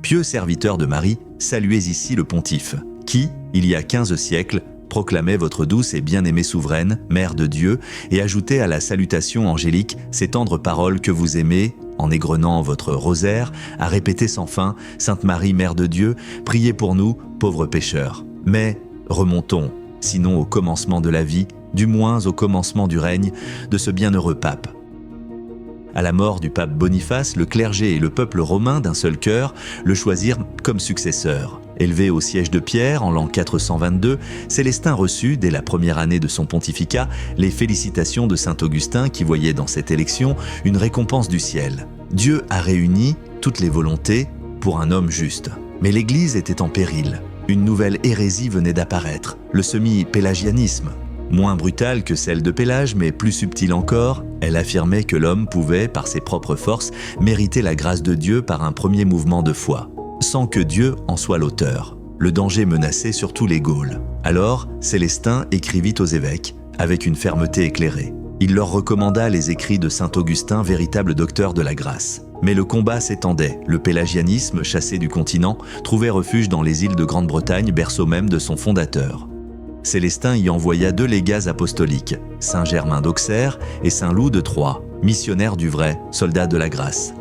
Pieux serviteurs de Marie, saluez ici le pontife, qui, il y a 15 siècles, proclamait votre douce et bien-aimée souveraine, Mère de Dieu, et ajoutait à la salutation angélique ces tendres paroles que vous aimez, en égrenant votre rosaire, à répéter sans fin, Sainte Marie, Mère de Dieu, priez pour nous, pauvres pécheurs. Mais remontons, sinon au commencement de la vie, du moins au commencement du règne de ce bienheureux pape. À la mort du pape Boniface, le clergé et le peuple romain d'un seul cœur le choisirent comme successeur. Élevé au siège de Pierre en l'an 422, Célestin reçut, dès la première année de son pontificat, les félicitations de saint Augustin qui voyait dans cette élection une récompense du ciel. Dieu a réuni toutes les volontés pour un homme juste. Mais l'Église était en péril. Une nouvelle hérésie venait d'apparaître, le semi-pélagianisme. Moins brutale que celle de Pélage, mais plus subtile encore, elle affirmait que l'homme pouvait, par ses propres forces, mériter la grâce de Dieu par un premier mouvement de foi, sans que Dieu en soit l'auteur. Le danger menaçait surtout les Gaules. Alors, Célestin écrivit aux évêques, avec une fermeté éclairée. Il leur recommanda les écrits de saint Augustin, véritable docteur de la grâce. Mais le combat s'étendait. Le pélagianisme, chassé du continent, trouvait refuge dans les îles de Grande-Bretagne, berceau même de son fondateur. Célestin y envoya 2 légats apostoliques, saint Germain d'Auxerre et saint Loup de Troyes, missionnaires du vrai, soldats de la grâce.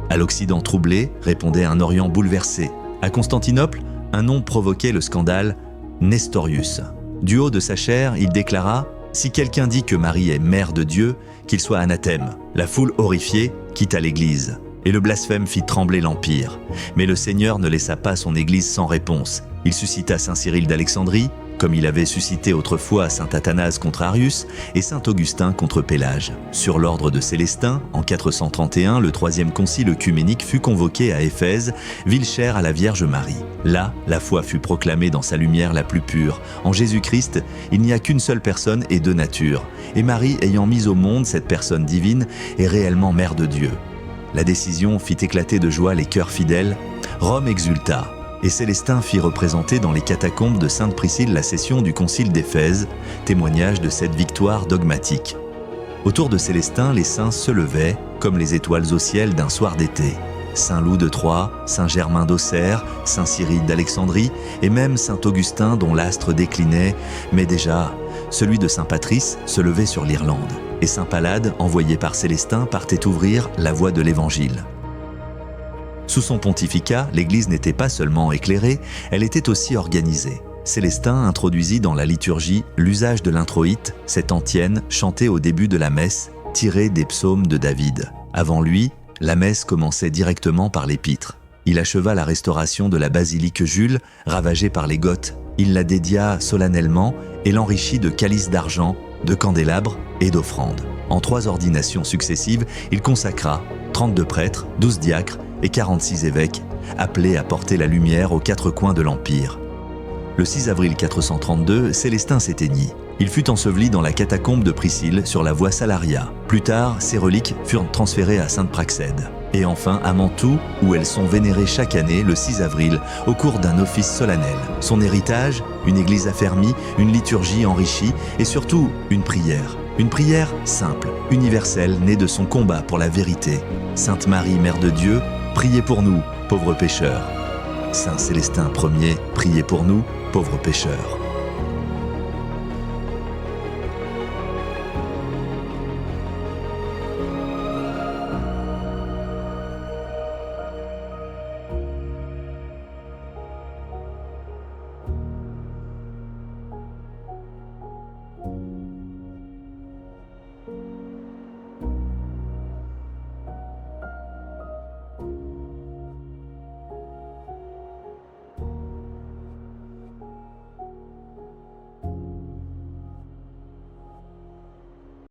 À l'Occident troublé, répondait un Orient bouleversé. À Constantinople, un nom provoquait le scandale, Nestorius. Du haut de sa chair, il déclara « Si quelqu'un dit que Marie est mère de Dieu, qu'il soit anathème ». La foule horrifiée quitta l'Église, et le blasphème fit trembler l'Empire. Mais le Seigneur ne laissa pas son Église sans réponse. Il suscita saint Cyril d'Alexandrie, comme il avait suscité autrefois saint Athanase contre Arius et saint Augustin contre Pélage. Sur l'ordre de Célestin, en 431, le 3e concile œcuménique fut convoqué à Éphèse, ville chère à la Vierge Marie. Là, la foi fut proclamée dans sa lumière la plus pure. En Jésus-Christ, il n'y a qu'une seule personne et 2 natures. Et Marie, ayant mis au monde cette personne divine, est réellement Mère de Dieu. La décision fit éclater de joie les cœurs fidèles. Rome exulta. Et Célestin fit représenter dans les catacombes de Sainte Priscille la session du concile d'Éphèse, témoignage de cette victoire dogmatique. Autour de Célestin, les saints se levaient, comme les étoiles au ciel d'un soir d'été. Saint Loup de Troyes, Saint Germain d'Auxerre, Saint Cyril d'Alexandrie, et même Saint Augustin dont l'astre déclinait, mais déjà, celui de Saint Patrice se levait sur l'Irlande, et Saint Pallade, envoyé par Célestin, partait ouvrir la voie de l'Évangile. Sous son pontificat, l'Église n'était pas seulement éclairée, elle était aussi organisée. Célestin introduisit dans la liturgie l'usage de l'introïte, cette antienne chantée au début de la messe, tirée des psaumes de David. Avant lui, la messe commençait directement par l'épître. Il acheva la restauration de la basilique Jules, ravagée par les Goths. Il la dédia solennellement et l'enrichit de calices d'argent, de candélabres et d'offrandes. En 3 ordinations successives, il consacra 32 prêtres, 12 diacres et 46 évêques, appelés à porter la lumière aux 4 coins de l'Empire. Le 6 avril 432, Célestin s'éteignit. Il fut enseveli dans la catacombe de Priscille sur la voie Salaria. Plus tard, ses reliques furent transférées à Sainte-Praxède. Et enfin à Mantoue, où elles sont vénérées chaque année le 6 avril au cours d'un office solennel. Son héritage, une église affermie, une liturgie enrichie et surtout une prière. Une prière simple, universelle, née de son combat pour la vérité. Sainte Marie, Mère de Dieu, priez pour nous, pauvres pécheurs. Saint Célestin Ier, priez pour nous, pauvres pécheurs.